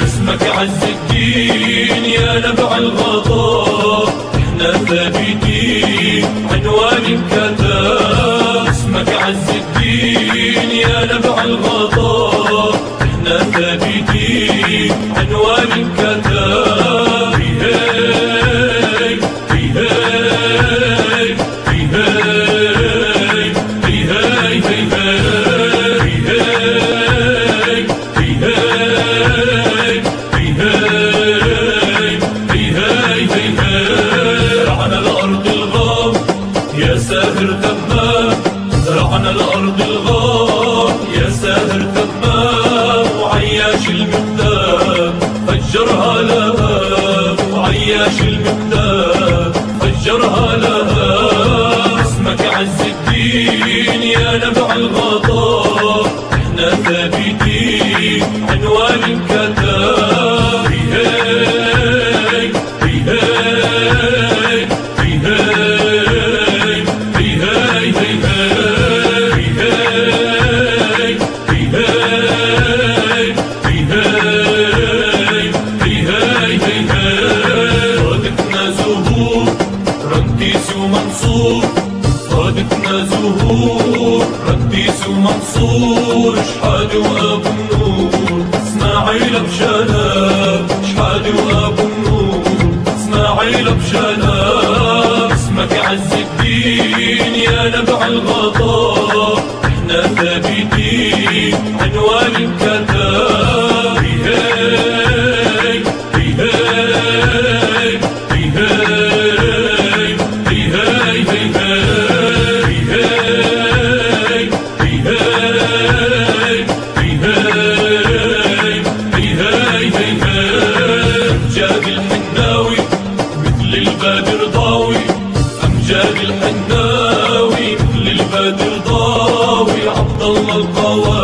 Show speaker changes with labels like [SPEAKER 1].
[SPEAKER 1] اسمك عز الدين يا نبع الغضب، احنا ثابتين عنوان انكتب. اسمك عز الدين يا نبع الغضب، احنا ثابتين عنوان انكتب. زرعنا الأرض الغاب يا ساهر تمام، زرعنا الأرض الغاب يا ساهر تمام، وعياش المقدام فجرها لهام، وعياش المقدام فجرها لهام. اسمك عز الدين يا نبع الغضب، احنا ثابتين عنوان انكتب. صادقنا زهور رنديس ومنصور، صادقنا زهور رنديس ومنصور، شحادي وابو النور اسماعيل بشناب، شحادي وابو النور اسماعيل بشناب. اسمك عز الدين يا نبع الغضب، احنا ثابتين عنوان انكتب. أمجاد الحناوي مثل البدر ضاوي، أمجاد الحناوي مثل البدر ضاوي، عبد الله القواري